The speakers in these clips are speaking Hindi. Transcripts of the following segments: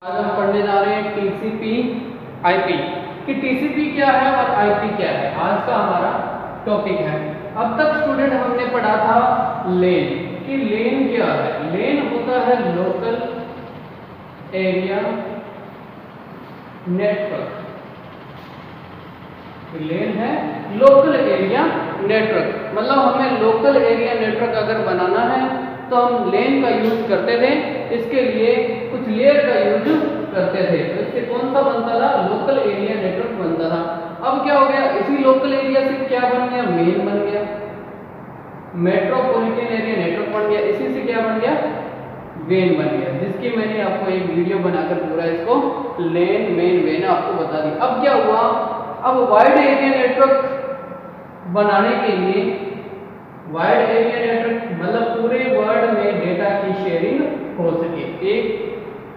आज हम पढ़ने जा रहे हैं टीसीपी आईपी कि टीसीपी क्या है और आईपी क्या है। आज का हमारा टॉपिक है। अब तक स्टूडेंट हमने पढ़ा था लेन कि लेन क्या है। लेन होता है लोकल एरिया नेटवर्क। लेन है लोकल एरिया नेटवर्क, मतलब हमें लोकल एरिया नेटवर्क अगर बनाना है तो हम लेन का यूज करते थे। इसके लिए कुछ लेयर का यूज करते थे, तो इससे कौन सा बनता था, लोकल एरिया नेटवर्क बनता था। अब क्या हो गया, इसी लोकल एरिया से क्या बन गया, मेन बन गया, मेट्रोपॉलिटन एरिया नेटवर्क बन गया। इसी से क्या बन गया, वेन बन गया, जिसकी मैंने आपको एक वीडियो बनाकर पूरा इसको लेन मेन वेन आपको बता दी। अब क्या हुआ, अब वाइड एरिया नेटवर्क बनाने के लिए, वाइड एरिया नेटवर्क मतलब पूरे वर्ल्ड में डेटा की शेयरिंग हो सके,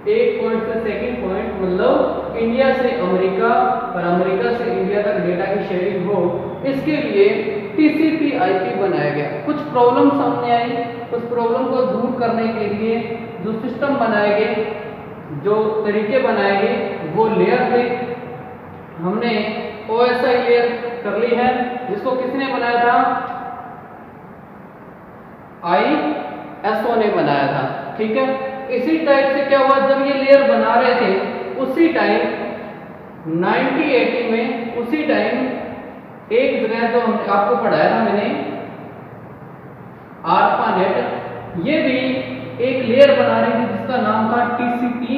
एक पॉइंट से सेकंड पॉइंट, मतलब इंडिया से अमेरिका और अमेरिका से इंडिया तक डेटा की शेयरिंग हो, इसके लिए टीसीपी आईपी बनाया गया। कुछ प्रॉब्लम सामने आई, उस प्रॉब्लम को दूर करने के लिए जो सिस्टम बनाए गए, जो तरीके बनाए गए, वो लेयर थे। हमने ओएसआई लेयर कर ली है, जिसको किसने बनाया था, आईएसओ ने बनाया था। ठीक है, इसी टाइप से क्या हुआ, जब ये लेयर बना रहे थे उसी टाइम 1980 में, उसी टाइम एक जगह जो आपको पढ़ाया था मैंने, आरपानेट, ये भी एक लेयर बना रही थी जिसका नाम था टीसीपी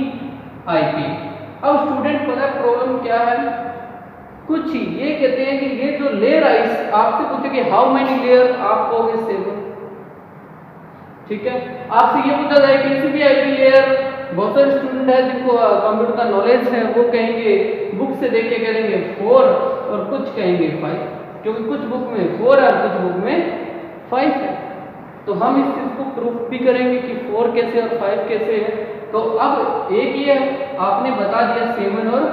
आईपी। अब स्टूडेंट पता है प्रॉब्लम क्या है, कुछ ये कहते हैं कि ये जो लेयर आई, आपसे पूछे कि हाउ मेनी लेयर, आप कहोगे 7। ठीक है, आपसे ये पूछा जाए टीसीपी आईपी लेयर, बहुत सारे स्टूडेंट है जिनको कंप्यूटर का नॉलेज है, वो कहेंगे बुक से देख के कहेंगे 4 और कुछ कहेंगे 5, क्योंकि कुछ बुक में 4 है और कुछ बुक में 5 है। तो हम इस चीज को प्रूफ भी करेंगे कि 4 कैसे और 5 कैसे है। तो अब एक ये आपने बता दिया 7 और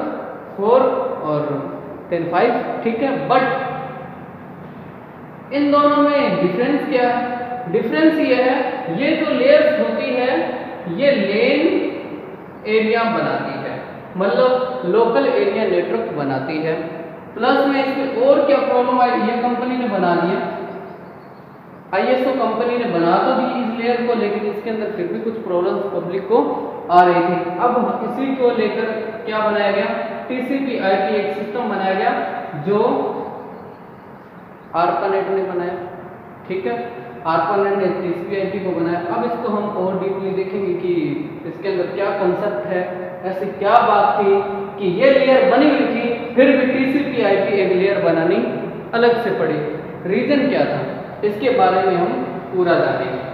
4 और 10 5, ठीक है, बट इन दोनों में डिफरेंस क्या है, डिफरेंस ये है, ये जो लेयर्स होती है ये लेन एरिया बनाती है, मतलब लोकल एरिया नेटवर्क बनाती है। प्लस में इसमें और क्या प्रॉब्लम आई, ये कंपनी ने बना दिया, आईएसओ कंपनी ने बना तो दी इस लेयर को, लेकिन इसके अंदर फिर भी कुछ प्रॉब्लम्स पब्लिक को आ रही थी। अब इसी को लेकर क्या बनाया गया, टीसीपी आईपी एक सिस्टम बनाया गया जो आरपानेट ने बनाया। ठीक है, आरपानेट ने टीसीपी आईपी को बनाया। अब इसको हम और डीपली देखेंगे कि इसके अंदर क्या कंसेप्ट है, ऐसी क्या बात थी कि ये लेयर बनी हुई थी, फिर भी टीसीपी आईपी एक लेयर बनानी अलग से पड़ी, रीजन क्या था, इसके बारे में हम पूरा जानेंगे।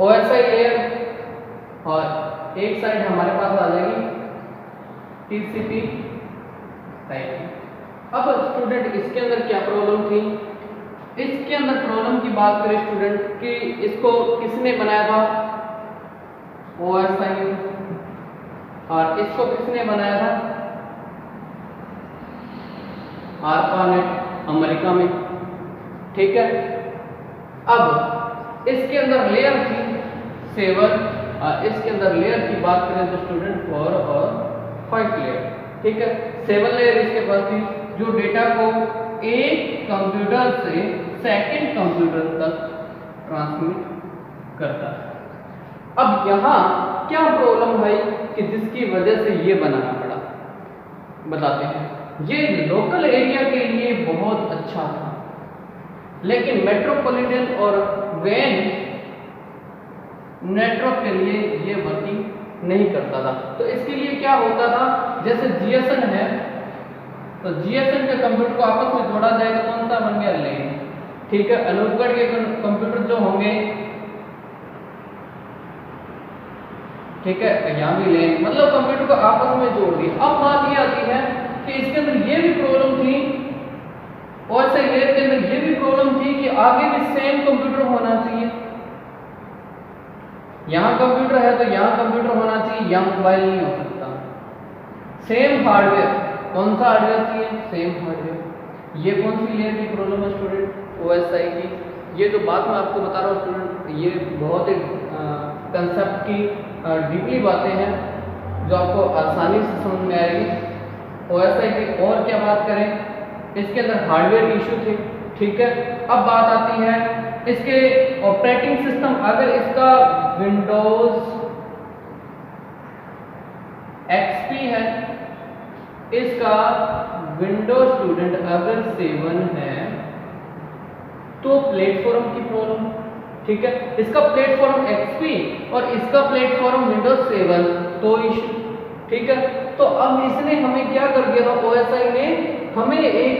ओएसआई लेयर और एक साइड हमारे पास आ जाएगी टीसीपी आईपी। अब स्टूडेंट इसके अंदर क्या प्रॉब्लम थी, इसके अंदर प्रॉब्लम की बात करें स्टूडेंट कि इसको किसने बनाया था, ओएसआई, और इसको किसने बनाया था, आरपानेट, अमेरिका में। ठीक है, अब इसके अंदर लेयर थी 7, इसके अंदर लेयर की बात करें तो स्टूडेंट 4 और 5 लेयर। ठीक है, 7 लेयर इसके पास थी जो डेटा को एक कंप्यूटर से सेकंड कंप्यूटर तक ट्रांसमिट करता है। अब यहाँ क्या प्रॉब्लम है कि जिसकी वजह से ये बनाना पड़ा, बताते हैं। ये लोकल एरिया के लिए बहुत अच्छा था, लेकिन मेट्रोपॉलिटन और वेन नेटवर्क के लिए ये वर्किंग नहीं करता था। तो इसके लिए क्या होता था, जैसे जीएसएन है, तो जीएसएन के कंप्यूटर को आपस में जोड़ा जाएगा, कौन सा बन गया, लेन। ठीक है, अनूपगढ़ के कंप्यूटर जो होंगे, ठीक है, यहाँ भी लेन, मतलब कंप्यूटर को आपस में जोड़ दिया। अब बात ये आती है कि इसके अंदर ये भी प्रॉब्लम थी, और से लेयर के अंदर ये भी प्रॉब्लम थी कि आगे भी सेम कंप्यूटर होना चाहिए। यहाँ कंप्यूटर है तो यहाँ कंप्यूटर होना चाहिए, यहाँ मोबाइल नहीं हो सकता। सेम हार्डवेयर, कौन सा हार्डवेयर चाहिए? Same hardware. ये कौन सी लेयर की प्रॉब्लम है स्टूडेंट? OSI की। ये जो बात मैं आपको बता रहा हूँ स्टूडेंट, ये बहुत एक कंसेप्ट की डीपली बातें हैं जो आपको आसानी से समझ में आएगी। OSI की और क्या बात करें, इसके अंदर हार्डवेयर इशू थे, ठीक है। अब बात आती है इसके ऑपरेटिंग सिस्टम, अगर इसका विंडोज XP है, इसका विंडोज स्टूडेंट अगर 7 है तो प्लेटफॉर्म की प्रॉब्लम, ठीक है। इसका प्लेटफॉर्म XP और इसका प्लेटफॉर्म विंडोज 7, तो इशू, ठीक है। तो अब इसने हमें क्या कर दिया था, OSI ने हमें एक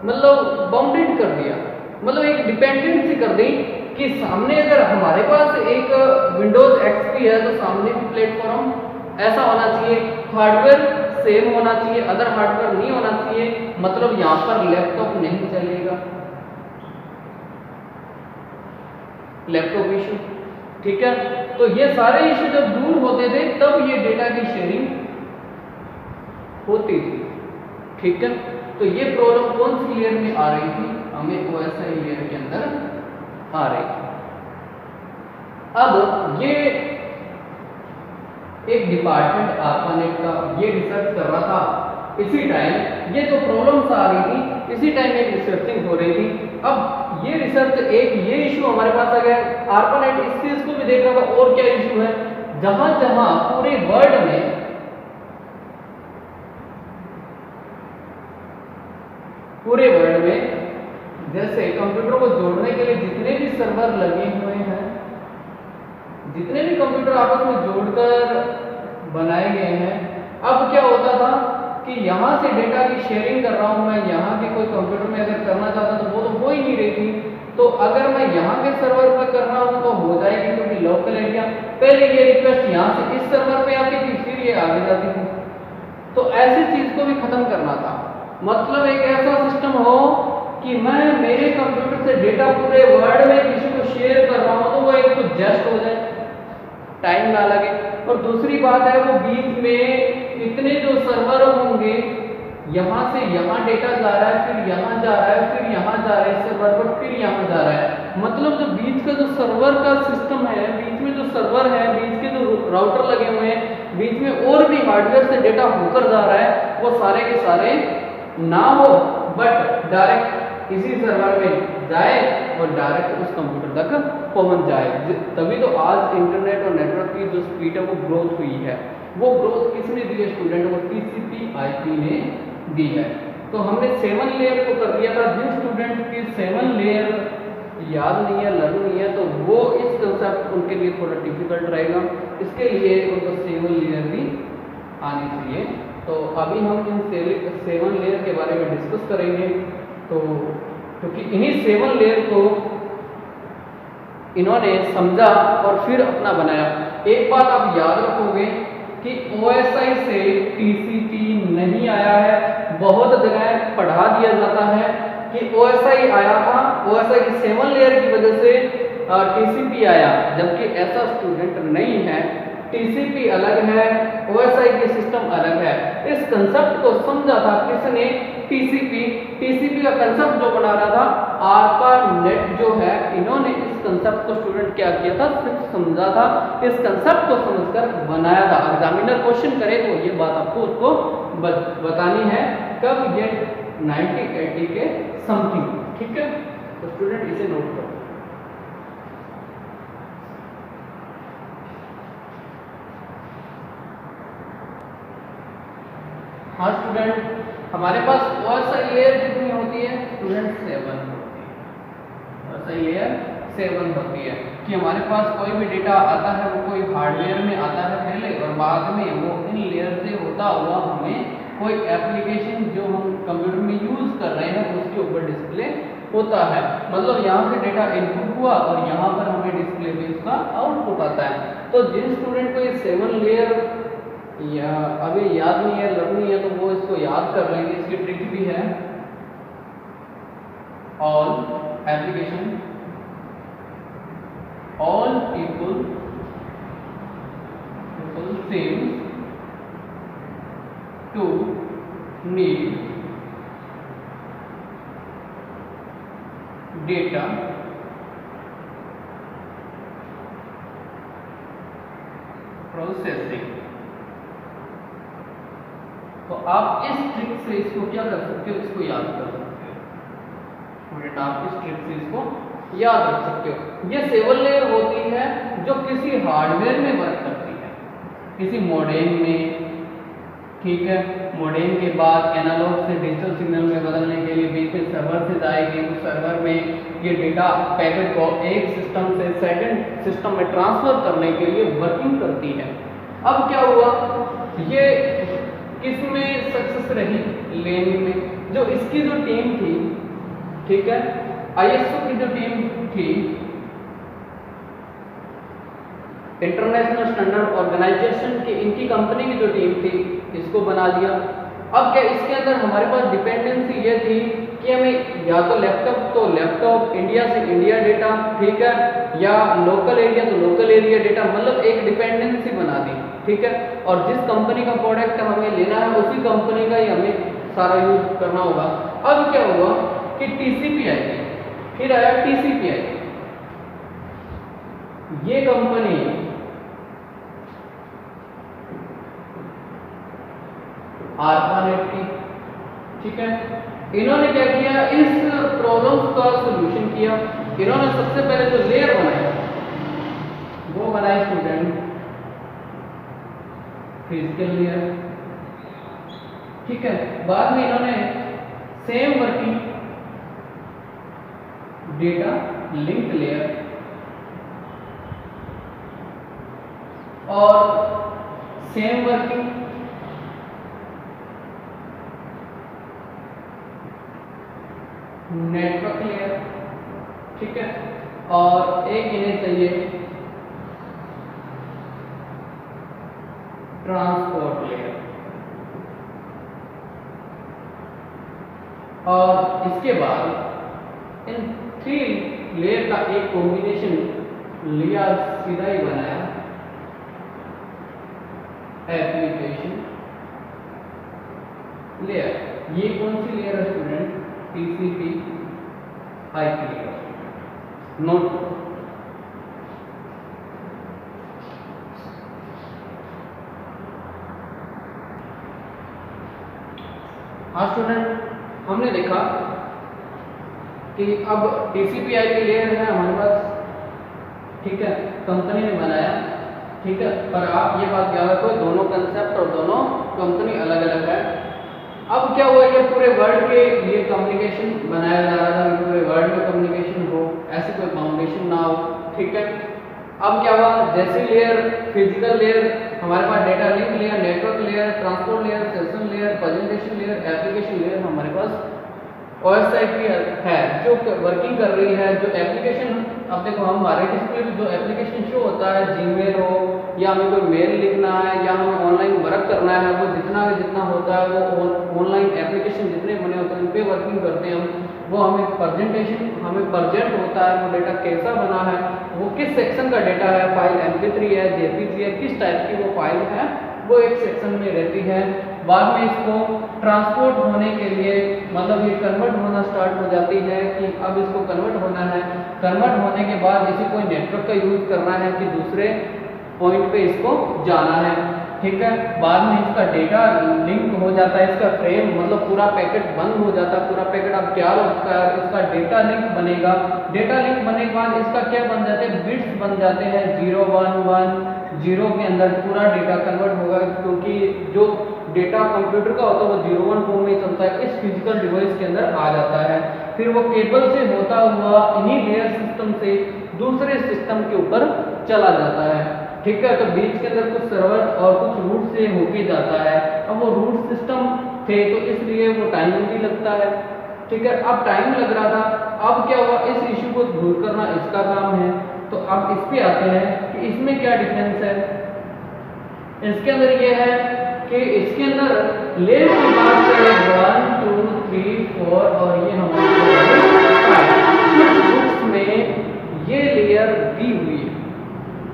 मतलब बाउंडेड कर दिया, मतलब एक डिपेंडेंसी कर दी कि सामने अगर हमारे पास एक विंडोज XP है तो सामने भी प्लेटफॉर्म ऐसा होना चाहिए, हार्डवेयर सेम होना चाहिए, अदर हार्डवेयर नहीं होना चाहिए, मतलब यहाँ पर लैपटॉप नहीं चलेगा, लैपटॉप इशू, ठीक है। तो ये सारे इशू जब दूर होते थे तब ये डेटा की शेयरिंग होती थी, ठीक है। तो ये प्रॉब्लम कौन सी लेयर में आ रही थी? हमें OSI लेयर के अंदर आ रही थी। अब ये एक डिपार्टमेंट ARPANET का ये रिसर्च कर रहा था, इसी टाइम ये जो प्रॉब्लम्स आ रही थी इसी टाइम एक रिसर्चिंग हो रही थी। अब ये रिसर्च एक ये इशू हमारे पास आ गया, ARPANET इस चीज को भी देख रहा था और क्या इशू है, जहां जहां पूरे वर्ल्ड में जैसे कंप्यूटर को जोड़ने के लिए जितने भी सर्वर लगे हुए हैं, जितने भी कंप्यूटर आपस में जोड़कर बनाए गए हैं, अब क्या होता था कि यहाँ से डेटा की शेयरिंग कर रहा हूँ मैं, यहाँ के कोई कंप्यूटर में अगर करना चाहता तो वो तो हो ही नहीं रही थी। तो अगर मैं यहाँ के सर्वर पर कर रहा हूँ तो हो जाएगी, क्योंकि लोकल एरिया, पहले ये रिक्वेस्ट यहाँ से इस सर्वर पे आती थी, फिर ये आगे जाती थी। तो ऐसी चीज को भी खत्म करना था, मतलब एक ऐसा सिस्टम हो कि मैं मेरे कंप्यूटर से डेटा पूरे वर्ल्ड में किसी को शेयर कर रहा हूँ तो वो एक तो जस्ट हो जाए, टाइम ना लगे, और दूसरी बात है वो बीच में इतने जो सर्वर होंगे, यहाँ से यहाँ डेटा जा रहा है, फिर यहाँ जा रहा है, फिर यहाँ जा रहा है इस सर्वर पर, फिर यहाँ जा रहा है, मतलब जो बीच का जो सर्वर का सिस्टम है, बीच में जो सर्वर है, बीच के जो राउटर लगे हुए हैं, बीच में और भी हार्डवेयर से डेटा होकर जा रहा है, वो सारे के सारे ना हो बट डायरेक्ट इसी सर्वर में जाए और डायरेक्ट उस कंप्यूटर तक पहुंच जाए। तभी तो आज इंटरनेट और नेटवर्क की जो स्पीड है वो ग्रोथ हुई है। वो ग्रोथ किसने दी है स्टूडेंट? वो TCP/IP ने दी है। तो हमने 7 लेयर को कर दिया था। जिन स्टूडेंट की 7 लेयर याद नहीं है, लर्न नहीं है, तो वो इस कंसेप्ट उनके लिए थोड़ा डिफिकल्ट रहेगा, इसके लिए उनको 7 लेयर भी आनी चाहिए। तो अभी हम इन 7 लेयर के बारे में डिस्कस करेंगे। तो क्योंकि इन्हीं 7 लेयर को इन्होंने समझा और फिर अपना बनाया। एक बात आप याद रखोगे कि OSI से TCP नहीं आया है। बहुत जगह पढ़ा दिया जाता है कि OSI आया था, OSI की 7 लेयर की वजह से TCP आया, जबकि ऐसा स्टूडेंट नहीं है। TCP अलग है, OSI के सिस्टम अलग है। इस कंसेप्ट को समझा था किसने? TCP का कंसेप्ट जो बना रहा था ARPANET जो है, इन्होंने इस कंसेप्ट को स्टूडेंट क्या किया था? सिर्फ समझा था, इस कंसेप्ट को समझकर बनाया था। एग्जामिनर क्वेश्चन करे तो ये बात आपको उसको बतानी है। कब? ये 1980 के समथिंग, ठीक है। तो स्टूडेंट इसे नोट करो। हाँ स्टूडेंट, हमारे पास OSI लेयर कितनी होती है स्टूडेंट? 7 होती है। OSI लेयर 7 होती है कि हमारे पास कोई भी डेटा आता है वो कोई हार्डवेयर में आता है पहले, और बाद में वो इन लेयर से होता हुआ हमें कोई एप्लीकेशन जो हम कंप्यूटर में यूज कर रहे हैं उसके ऊपर डिस्प्ले होता है। मतलब यहाँ से डेटा इनपुट हुआ और यहाँ पर हमें डिस्प्ले में उसका आउटपुट आता है। तो जिन स्टूडेंट को ये 7 लेयर या अभी याद नहीं है, लर्निंग है, तो वो इसको याद कर लेंगे। इसकी ट्रिक भी है। All application, all people to need data processing. तो आप इस ट्रिक से इसको क्या कर सकते हो, इसको याद कर सकते हो स्टूडेंट, आप इस ट्रिक से इसको याद रख सकते हो। ये 7 लेयर होती है जो किसी हार्डवेयर में वर्क करती है, किसी मॉडेम में, ठीक है। मॉडेम के बाद एनालॉग से डिजिटल सिग्नल में बदलने के लिए बीच में सर्वर से जाएगी, उस सर्वर में ये डेटा पैकेट को एक सिस्टम से सेकंड सिस्टम में ट्रांसफर करने के लिए वर्किंग करती है। अब क्या हुआ, ये किसमें सक्सेस रही, लेने में। जो इसकी जो टीम थी, ठीक है, आईएसओ की जो टीम थी, इंटरनेशनल स्टैंडर्ड ऑर्गेनाइजेशन की, इनकी कंपनी की जो टीम थी, इसको बना दिया। अब क्या इसके अंदर हमारे पास डिपेंडेंसी ये थी कि हमें या तो लैपटॉप इंडिया से इंडिया डेटा, ठीक है, या लोकल एरिया तो लोकल एरिया डेटा, मतलब एक डिपेंडेंसी बना दी, ठीक है। और जिस कंपनी का प्रोडक्ट हमें लेना है उसी कंपनी का ही हमें सारा यूज करना होगा। अब क्या हुआ कि टीसीपी आई, फिर आया टीसीपीआई। ये कंपनी ARPANET की, ठीक है, इन्होंने क्या किया, इस प्रॉब्लम्स का सॉल्यूशन किया। इन्होंने सबसे पहले जो लेयर बनाया वो बनाई स्टूडेंट फिजिकल लेयर, ठीक है। बाद में इन्होंने same working data link layer और सेम वर्किंग नेटवर्क लेयर, ठीक है, और एक इन्हें चाहिए ट्रांसपोर्ट लेयर। और इसके बाद इन 3 लेयर का एक कॉम्बिनेशन लिया, सीधा ही बनाया एप्लीकेशन लेयर। ये कौन सी लेयर है student, TCP IP layer. Note, हाँ स्टूडेंट, हमने देखा कि अब टीसीपी आईपी लेयर है हमारे पास, ठीक है, कंपनी ने बनाया, ठीक है। पर आप ये बात याद रखो, दोनों कंसेप्ट और दोनों कंपनी अलग अलग है। अब क्या हुआ कि पूरे वर्ल्ड के लिए कम्युनिकेशन बनाया जा रहा था, पूरे वर्ल्ड में कम्युनिकेशन हो, ऐसे कोई बाउंडेशन ना हो, ठीक है। अब क्या हुआ, जैसे लेयर फिजिकल लेयर हमारे पास, data link layer, network layer, transport layer, session layer, presentation layer, application layer हमारे पास OSI की है जो वर्किंग कर रही है। जो एप्लीकेशन, अब देखो हम हमारे डिस्प्ले पे जो एप्लीकेशन शो होता है, जीमेल हो या हमें कोई मेल लिखना है या हमें ऑनलाइन वर्क करना है, वो जितना होता है वो ऑनलाइन एप्लीकेशन जितने बने होते हैं उन पे वर्किंग करते हैं हम। वो हमें प्रेजेंट होता है, वो डेटा कैसा बना है, वो किस सेक्शन का डेटा है, फाइल MP3 है, JPG है, किस टाइप की वो फाइल है, वो एक सेक्शन में रहती है। बाद में इसको ट्रांसपोर्ट होने के लिए, मतलब ये कन्वर्ट होना स्टार्ट हो जाती है कि अब इसको कन्वर्ट होना है। कन्वर्ट होने के बाद इसे कोई नेटवर्क का यूज करना है कि दूसरे पॉइंट पे इसको जाना है, ठीक है। बाद में इसका डेटा लिंक हो जाता है, इसका फ्रेम मतलब पूरा पैकेट बंद हो जाता है, पूरा पैकेट अब क्या होता है, इसका डेटा लिंक बनेगा। डेटा लिंक बनने के बाद इसका क्या बन जाते हैं, बिट्स बन जाते हैं, 0 1 1 0 के अंदर पूरा डेटा कन्वर्ट होगा, क्योंकि जो डेटा कंप्यूटर का होता है वो 0 1 फॉर्म में चलता है, इस फिजिकल डिवाइस के अंदर आ जाता है। फिर वो केबल से होता हुआ इन्हीं लेयर सिस्टम से दूसरे सिस्टम के ऊपर चला जाता है, ठीक है। तो बीच के अंदर कुछ सर्वर और कुछ रूट से होके जाता है। अब वो रूट सिस्टम थे तो इसलिए वो टाइम भी लगता है, ठीक है। अब टाइम लग रहा था, अब क्या हुआ, इस इश्यू को दूर करना इसका काम है। तो अब इस पे आते हैं कि इसमें क्या डिफरेंस है। इसके अंदर ये है कि इसके अंदर लेयर की बात करें 1 2 3 4 और ये हमारे 5 में ये लेयर दी हुई है,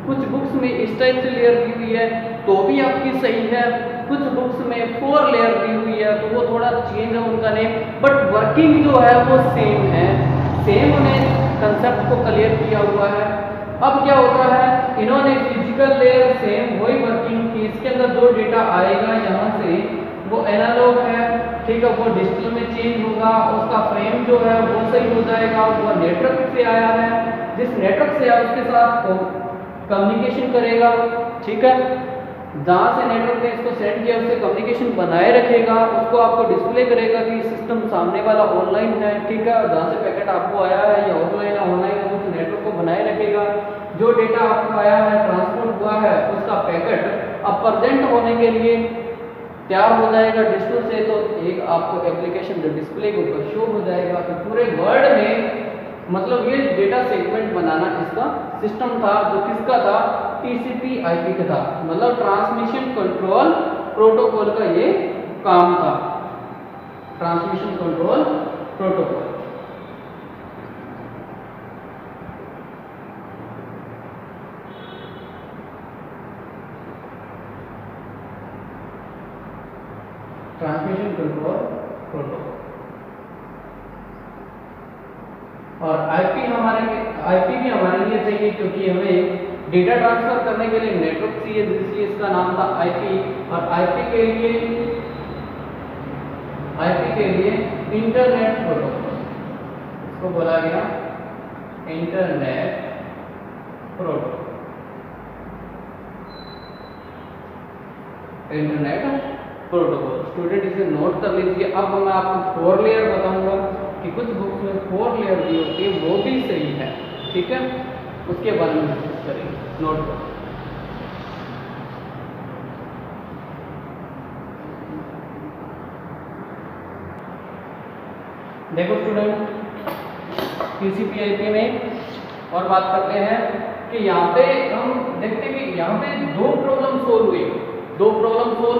कुछ बुक्स में इस टाइप से लेयर दी हुई है तो भी आपकी सही है, कुछ बुक्स में 4 लेयर दी हुई है तो वो थोड़ा चेंज है उनका नेम, बट वर्किंग जो है वो सेम है, सेम उन्हें कंसेप्ट को क्लियर किया हुआ है। अब क्या होता है, इन्होंने फिजिकल लेयर सेम वही वर्किंग की, इसके अंदर जो डेटा आएगा यहाँ से वो एनालॉग है, ठीक है, वो डिजिटल में चेंज होगा, उसका फ्रेम जो है वो सही हो जाएगा, वो नेटवर्क से आया है, जिस नेटवर्क से आया उसके साथ कम्युनिकेशन करेगा, ठीक है, जहाँ से नेटवर्क ने इसको सेंड किया उससे कम्युनिकेशन बनाए रखेगा, उसको आपको डिस्प्ले करेगा कि सिस्टम सामने वाला ऑनलाइन है, ठीक है, जहाँ से पैकेट आपको आया है या ऑफलाइन है ऑनलाइन है, उस नेटवर्क को बनाए रखेगा, जो डेटा आपको आया है ट्रांसपोर्ट हुआ है उसका पैकेट अब प्रेजेंट होने के लिए तैयार हो जाएगा डिजिटल से, तो एक आपको एप्लीकेशन जो डिस्प्ले के ऊपर शो हो जाएगा। तो पूरे वर्ल्ड में मतलब ये डेटा सेगमेंट बनाना इसका सिस्टम था, जो किसका था, TCP/IP का था, मतलब ट्रांसमिशन कंट्रोल प्रोटोकॉल का ये काम था, transmission control protocol. Transmission control protocol और आईपी भी हमारे लिए चाहिए क्योंकि हमें डेटा ट्रांसफर करने के लिए नेटवर्क चाहिए, इसलिए इसका नाम था आईपी। और आईपी के लिए इंटरनेट प्रोटोकॉल, इसको बोला गया internet protocol, internet protocol. Student इसे नोट कर लीजिए। अब मैं आपको 4 लेयर बताऊंगा कि कुछ बुक्स में 4 लेयर दी होती है वो भी सही है, ठीक है, उसके बारे में डिस्कस करेंगे, नोट करो। देखो स्टूडेंट, TCP/IP में और बात करते हैं कि यहाँ पे हम देखते हैं कि यहाँ पे 2 प्रॉब्लम सोल्व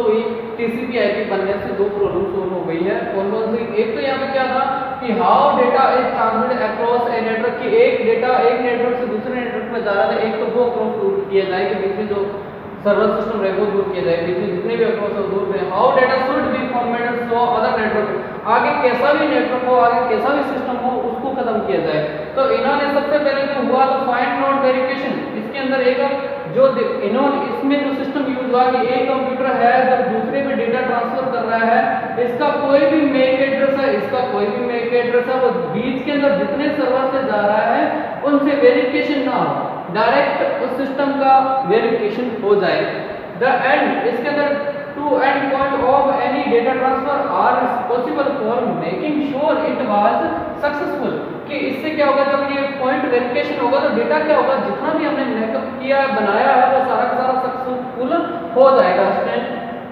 हुई, TCP/IP बनने से 2 प्रॉब्लम सोल्व हो गई है। कौन कौन सी? एक तो यहाँ पे क्या था कि how data is transmitted across a network, कि एक डेटा एक नेटवर्क से दूसरे नेटवर्क में जा रहा था, एक तो वो अक्रॉस दूर किया जाए कि बीच में जो सर्वर सिस्टम रहे वो दूर किया जाए, बीच में जितने भी अक्रॉस है दूर रहे। How data should be formatted so other network, आगे कैसा भी नेटवर्क हो, आगे कैसा भी सिस्टम हो, उसको खत्म किया जाए। तो इन्होंने सबसे पहले जो हुआ तो फाइंड नोड वेरिफिकेशन, इसके अंदर एक जो इन्होंने इसमें जो सिस्टम यूज हुआ कि एक कंप्यूटर है जब दूसरे पे डेटा ट्रांसफर कर रहा है, इसका कोई भी मैक एड्रेस है, इसका कोई भी मैक एड्रेस है, वो बीच के अंदर जितने सर्वर से जा रहा है उनसे वेरिफिकेशन ना हो, डायरेक्ट उस सिस्टम का वेरिफिकेशन हो जाए। द एंड, इसके अंदर to end point of any data transfer are possible for making sure it was successful, कि इससे क्या होगा जब ये पॉइंट वेरिफिकेशन होगा तो डेटा क्या होगा, जितना भी हमने मैकअप किया बनाया है वो सारा का सारा सक्सेसफुल हो जाएगा।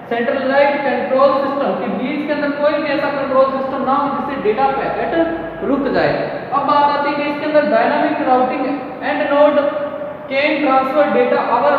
सेंट्रलाइज्ड कंट्रोल सिस्टम के बीच के अंदर कोई भी ऐसा कंट्रोल सिस्टम ना हो जिससे डेटा पैकेट रुक जाए। अब बात आती है कि इसके अंदर dynamic routing and node can transfer data over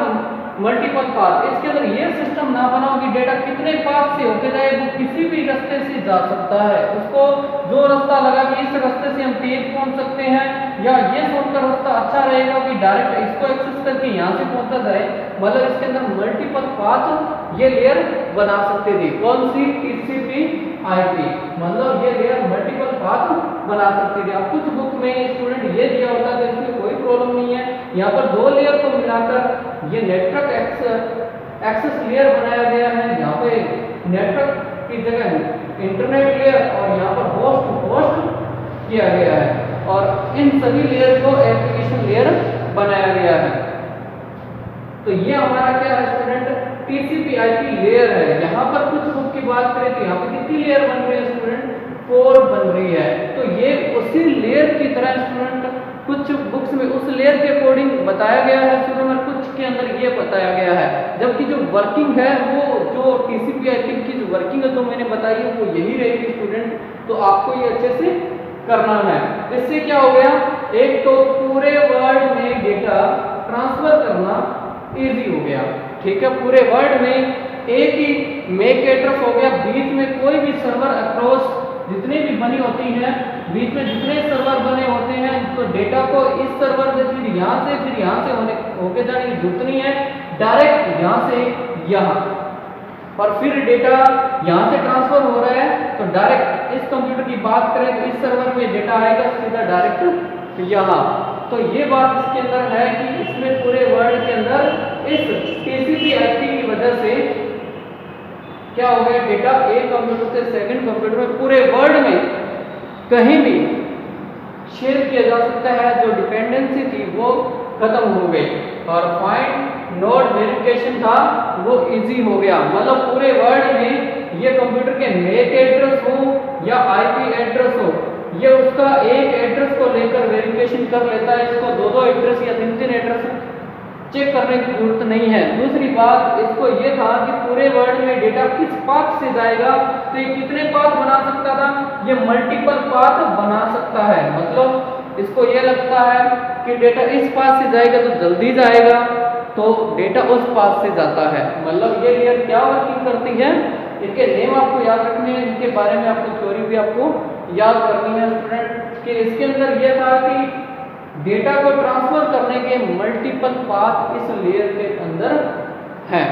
multiple path, इसके अंदर ये सिस्टम ना बनाओ कि डेटा कितने पाथ से होके जाए, वो किसी भी रास्ते से जा सकता है, उसको जो रास्ता लगा कि इस रास्ते से हम तेज पहुंच सकते हैं या ये सोचकर रास्ता अच्छा रहेगा कि डायरेक्ट इसको एक्सेस करके यहाँ से पहुंचा जाए, मतलब इसके अंदर मल्टीपल पाथ ये लेयर बना सकते थे। कौन सी? TCP/IP, मतलब ये लेयर मल्टीपल पाथ बना सकते थे। अब कुछ बुक में स्टूडेंट ये दिया होता है तो इसमें कोई प्रॉब्लम नहीं है, यहाँ पर 2 लेयर को मिलाकर ये नेटवर्क एक्सेस लेयर बनाया गया है। यहाँ पे नेटवर्क की जगह इंटरनेट लेयर और यहाँ पर होस्ट किया गया है और इन सभी लेयर को एप्लीकेशन लेयर बनाया गया है। तो ये हमारा क्या है स्टूडेंट? TCP/IP लेयर है। यहाँ पर कुछ बुक की बात करें तो यहाँ पे कितनी लेयर बन रही है स्टूडेंट? 4 बन रही है। तो ये उसी लेयर की तरह स्टूडेंट कुछ बुक्स में उस लेयर के अकॉर्डिंग बताया गया है स्टूडेंट, और कुछ के अंदर ये बताया गया है, जबकि जो वर्किंग है वो जो TCP/IP की जो वर्किंग है तो मैंने बताई है वो यही रहेगी स्टूडेंट। तो आपको ये अच्छे से करना है। इससे क्या हो गया, एक तो पूरे वर्ल्ड में डेटा ट्रांसफर करना इजी हो गया, ठीक है, पूरे वर्ल्ड में एक ही मैक एड्रेस हो गया, बीच में कोई भी सर्वर अक्रॉस जितनी भी बनी होती हैं बीच में जितने सर्वर बने होते हैं तो डेटा को इस सर्वर से फिर यहाँ से होके जाने की जरूरत नहीं है, डायरेक्ट यहाँ से यहाँ, और फिर डेटा यहाँ से ट्रांसफर हो रहा है तो डायरेक्ट इस कंप्यूटर की बात करें तो इस सर्वर में डेटा आएगा सीधा डायरेक्ट यहाँ। तो ये बात इसके अंदर है कि इसमें पूरे वर्ल्ड के अंदर इस TCP/IP की वजह से क्या हो गया, डेटा एक कंप्यूटर से सेकंड कंप्यूटर में पूरे वर्ल्ड में कहीं भी शेयर किया जा सकता है। जो डिपेंडेंसी थी वो खत्म हो गई और फाइंड नोड वेरिफिकेशन था वो इजी हो गया। मतलब पूरे वर्ल्ड में ये कंप्यूटर के मैक एड्रेस हो या IP एड्रेस हो, ये उसका एक एड्रेस को लेकर वेरिफिकेशन कर लेता है। इसको दो एड्रेस या तीन एड्रेस चेक करने की जरूरत नहीं है। दूसरी बात इसको ये था कि पूरे वर्ल्ड में डेटा किस पाथ से जाएगा, तो ये कितने पाथ बना सकता था, ये मल्टीपल पाथ बना सकता है। मतलब इसको ये लगता है कि डेटा इस पाथ से जाएगा तो जल्दी जाएगा, तो डेटा उस पाथ से जाता है। मतलब ये लेयर क्या वर्किंग करती है, इनके नेम आपको याद रखने हैं, इनके बारे में आपको थ्योरी भी आपको याद करनी है स्टूडेंट। कि इसके अंदर यह था कि डेटा को ट्रांसफर करने के मल्टीपल पाथ इस लेयर के अंदर हैं।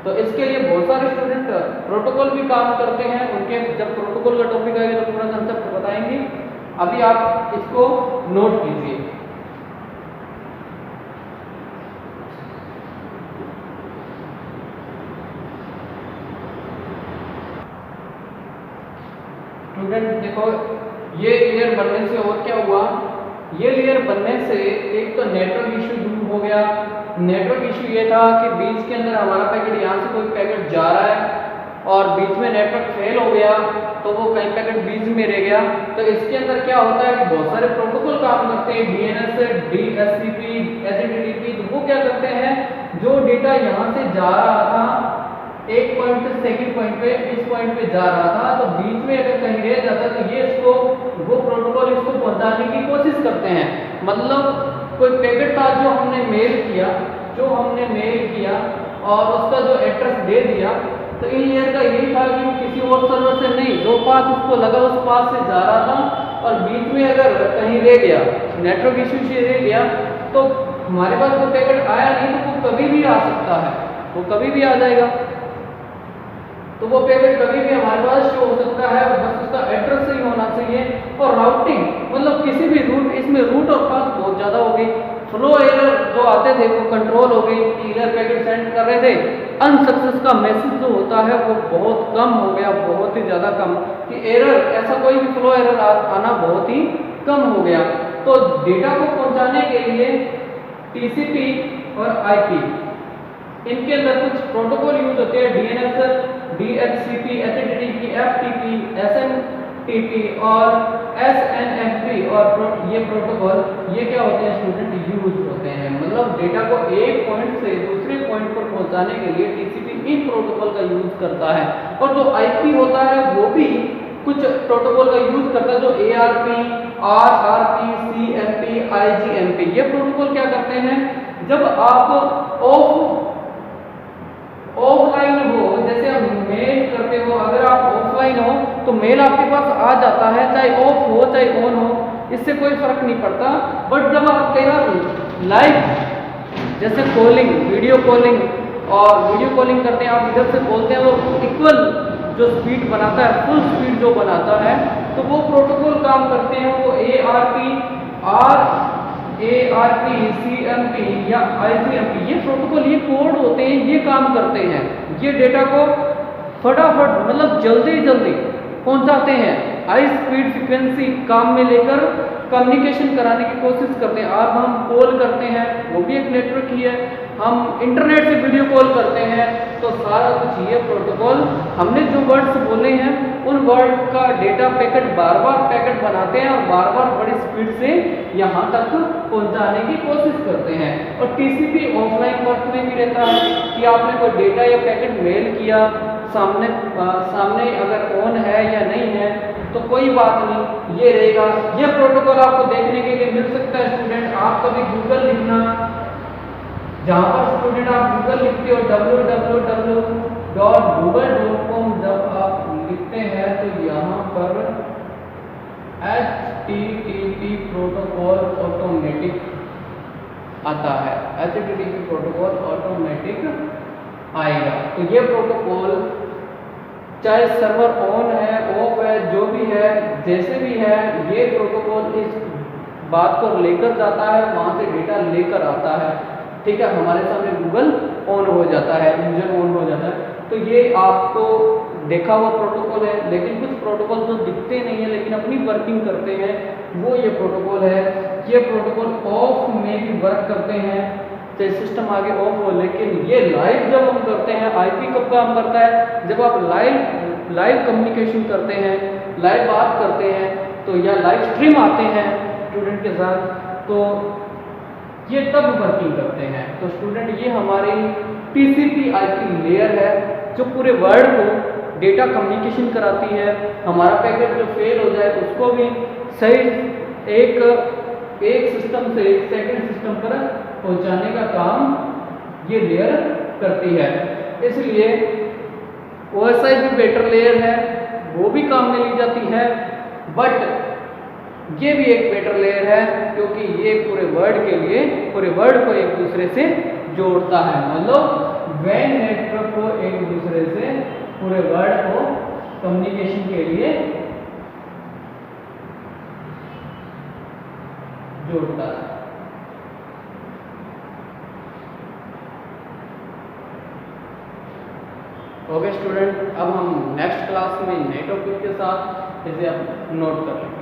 तो इसके लिए बहुत सारे स्टूडेंट प्रोटोकॉल भी काम करते हैं, उनके जब प्रोटोकॉल का टॉपिक आएगा तो पूरा कंसेप्ट बताएंगे। अभी आप इसको नोट कीजिए। स्टूडेंट देखो, ये लेयर बनने से और क्या हुआ, ये लेयर बनने से एक तो नेटवर्क इशू दूर हो गया। नेटवर्क इशू ये था कि बीच के अंदर हमारा पैकेट, यहाँ से कोई पैकेट जा रहा है और बीच में नेटवर्क फेल हो गया तो वो कहीं पैकेट बीच में रह गया। तो इसके अंदर क्या होता है कि बहुत सारे प्रोटोकॉल काम करते हैं, DNS, DHCP, HTTP। तो वो क्या करते हैं, जो डेटा यहाँ से जा रहा था एक पॉइंट से सेकंड पॉइंट पे, इस पॉइंट पे जा रहा था, तो बीच में अगर कहीं रह जाता तो ये इसको, वो प्रोटोकॉल इसको पहुंचाने की कोशिश करते हैं। मतलब कोई पैकेट था जो हमने मेल किया और उसका जो एड्रेस दे दिया, तो इन लेयर का यही था कि किसी और सर्वर से नहीं, जो पाथ उसको लगा उस पाथ से जा रहा था और बीच में अगर कहीं रह गया, नेटवर्क इशू से रह गया, तो हमारे पास वो पैकेट आया नहीं तो वो कभी भी आ सकता है, वो कभी भी आ जाएगा। तो वो पैकेट कभी भी हमारे पास शो हो सकता है, बस उसका एड्रेस सही होना चाहिए। और राउटिंग, मतलब किसी भी रूट, इसमें रूट और पाथ बहुत ज़्यादा हो गई। फ्लो एरर जो आते थे वो कंट्रोल हो गई कि इधर पैकेट सेंड कर रहे थे, अनसक्सेस का मैसेज जो होता है वो बहुत कम हो गया, बहुत ही ज़्यादा कम, कि एरर, ऐसा कोई भी फ्लो एरर आना बहुत ही कम हो गया। तो डेटा को पहुँचाने के लिए TCP और IP, इनके अंदर कुछ प्रोटोकॉल यूज होते हैं, DNS, DHCP, HTTP, FTP, SMTP और SNMP। और ये प्रोटोकॉल, ये क्या होते हैं स्टूडेंट, यूज होते हैं। मतलब डेटा को एक पॉइंट से दूसरे पॉइंट पर पहुंचाने के लिए TCP इन प्रोटोकॉल का यूज करता है। और जो IP होता है वो भी कुछ प्रोटोकॉल का यूज करता है, जो ARP, RRP, CMP, IGMP। ये प्रोटोकॉल क्या करते हैं, जब आप ऑफलाइन हो, जैसे आप मेल करते हो, अगर आप ऑफलाइन हो तो मेल आपके पास आ जाता है, चाहे ऑफ हो चाहे ऑन हो, इससे कोई फर्क नहीं पड़ता। बट जब आप कई बार लाइव, जैसे कॉलिंग, वीडियो कॉलिंग करते हैं, आप इधर से बोलते हैं, वो इक्वल जो स्पीड बनाता है, फुल स्पीड जो बनाता है, तो वो प्रोटोकॉल काम करते हैं। वो ARP, CMP या IGMP, ये प्रोटोकॉल, ये कोड होते हैं, ये काम करते हैं। ये डेटा को फटाफट, मतलब जल्दी पहुंचाते हैं, हाई स्पीड फ्रीक्वेंसी काम में लेकर कम्युनिकेशन कराने की कोशिश करते हैं। अब हम कॉल करते हैं, वो भी एक नेटवर्क ही है, हम इंटरनेट से वीडियो कॉल करते हैं, तो सारा कुछ ये प्रोटोकॉल, हमने जो वर्ड्स बोले हैं उन वर्ड का डेटा पैकेट बार बार पैकेट बनाते हैं और बार बार बड़ी स्पीड से यहाँ तक पहुँचाने की कोशिश करते हैं। और TCP ऑफलाइन वर्क में भी रहता है कि आपने कोई डेटा या पैकेट मेल किया, सामने अगर ऑन है या नहीं है तो कोई बात नहीं, ये रहेगा। ये प्रोटोकॉल आपको देखने के लिए मिल सकता है स्टूडेंट। आप कभी गूगल लिखना, जहाँ पर स्टूडेंट आप गूगल लिखते हो www.google.com, जब आप लिखते हैं तो यहाँ पर HTTP प्रोटोकॉल ऑटोमेटिक आता है, HTTP प्रोटोकॉल ऑटोमेटिक आएगा। तो ये प्रोटोकॉल चाहे सर्वर ऑन है ऑफ है जो भी है जैसे भी है, ये प्रोटोकॉल इस बात को लेकर जाता है, वहां से डेटा लेकर आता है। ठीक है, हमारे सामने गूगल ऑन हो जाता है, इंजन ऑन हो जाता है। तो ये आपको देखा हुआ प्रोटोकॉल है, लेकिन कुछ प्रोटोकॉल तो दिखते नहीं है लेकिन अपनी वर्किंग करते हैं, वो ये प्रोटोकॉल है। ये प्रोटोकॉल ऑफ में भी वर्क करते हैं, चाहे सिस्टम आगे ऑफ हो, लेकिन ये लाइव जब हम करते हैं, आईपी कब काम करता है, जब आप लाइव कम्युनिकेशन करते हैं, लाइव बात करते हैं, तो या लाइव स्ट्रीम आते हैं स्टूडेंट के साथ, तो ये तब वर्किंग करते हैं। तो स्टूडेंट ये हमारी टीसीपी आईपी लेयर है जो पूरे वर्ल्ड को डेटा कम्युनिकेशन कराती है। हमारा पैकेट जो फेल हो जाए उसको भी सही एक सिस्टम से एक सेकंड सिस्टम पर पहुंचाने का काम ये लेयर करती है। इसलिए OSI भी बेटर लेयर है, वो भी काम में ली जाती है, बट ये भी एक बेटर लेयर है क्योंकि ये पूरे वर्ल्ड के लिए, पूरे वर्ल्ड को एक दूसरे से जोड़ता है। मतलब वैन नेटवर्क को एक दूसरे से, पूरे वर्ल्ड को कम्युनिकेशन के लिए जोड़ता है। ओके स्टूडेंट, अब हम नेक्स्ट क्लास में नए टॉपिक के साथ इसे आप नोट कर लें।